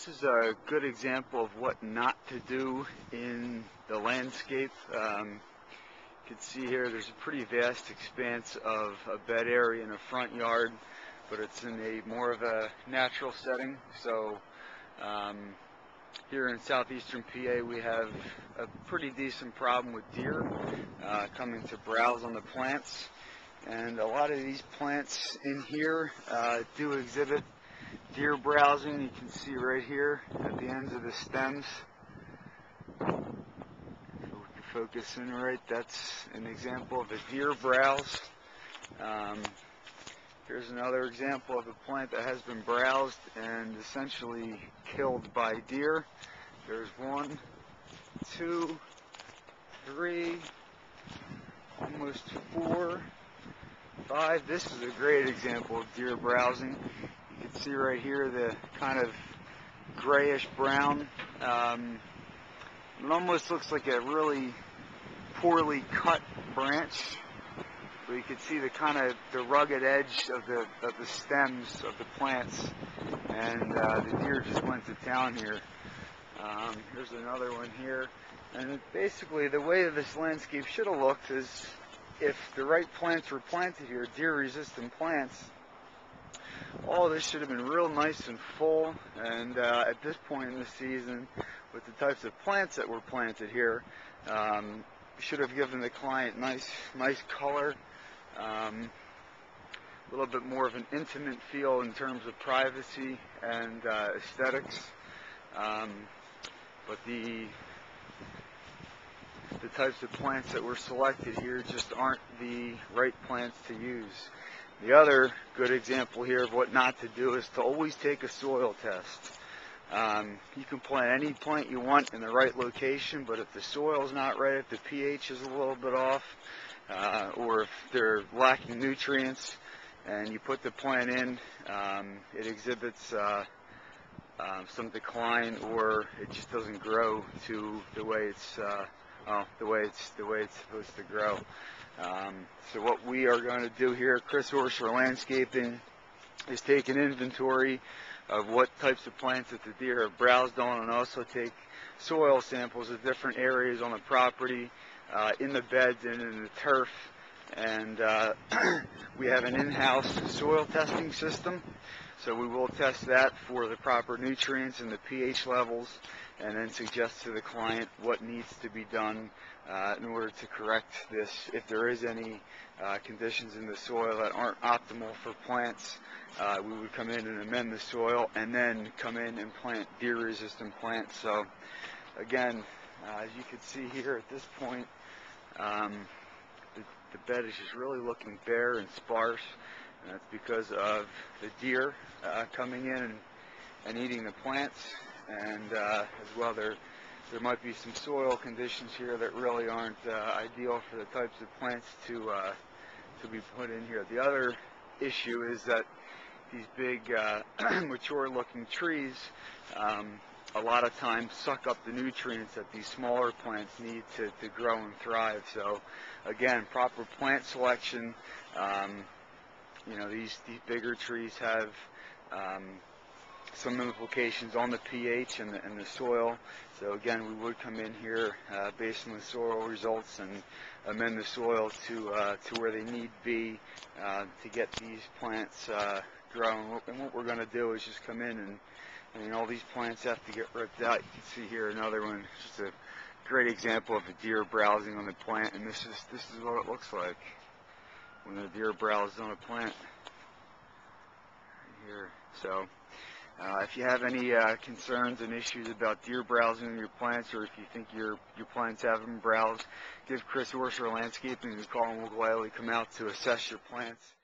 This is a good example of what not to do in the landscape. You can see here there's a pretty vast expanse of a bed area in a front yard, but it's in a more of a natural setting. So here in southeastern PA we have a pretty decent problem with deer coming to browse on the plants, and a lot of these plants in here do exhibit deer browsing. You can see right here at the ends of the stems. If we can focus in right, that's an example of a deer browse. Here's another example of a plant that has been browsed and essentially killed by deer. There's 1, 2, 3, almost 4, 5. This is a great example of deer browsing. You can see right here the kind of grayish brown. It almost looks like a really poorly cut branch. But you can see the kind of the rugged edge of the stems of the plants, and the deer just went to town here. Here's another one here, and basically the way this landscape should have looked is if the right plants were planted here, deer-resistant plants. All of this should have been real nice and full, and at this point in the season, with the types of plants that were planted here, should have given the client nice color, a little bit more of an intimate feel in terms of privacy and aesthetics. But the types of plants that were selected here just aren't the right plants to use. The other good example here of what not to do is to always take a soil test. You can plant any plant you want in the right location, but if the soil is not right, if the pH is a little bit off, or if they're lacking nutrients, and you put the plant in, it exhibits some decline, or it just doesn't grow to the way it's supposed to grow. So what we are going to do here at Orser Landscaping is take an inventory of what types of plants that the deer have browsed on, and also take soil samples of different areas on the property, in the beds and in the turf. And we have an in-house soil testing system, so we will test that for the proper nutrients and the pH levels, and then suggest to the client what needs to be done in order to correct this. If there is any conditions in the soil that aren't optimal for plants, we would come in and amend the soil, and then come in and plant deer-resistant plants. So again, as you can see here at this point, the bed is just really looking bare and sparse, and that's because of the deer coming in and eating the plants. And as well, there might be some soil conditions here that really aren't ideal for the types of plants to be put in here. The other issue is that these big mature looking trees a lot of times suck up the nutrients that these smaller plants need to grow and thrive. So again, proper plant selection. You know, these bigger trees have some implications on the pH and the soil. So again, we would come in here based on the soil results and amend the soil to where they need to be to get these plants growing. And what we're going to do is just come in and all these plants have to get ripped out. You can see here another one, just a great example of a deer browsing on the plant, and this is what it looks like when a deer browses on a plant right here. So if you have any concerns and issues about deer browsing on your plants, or if you think your plants haven't been browsed, give Orser Landscaping a call, and we'll gladly come out to assess your plants.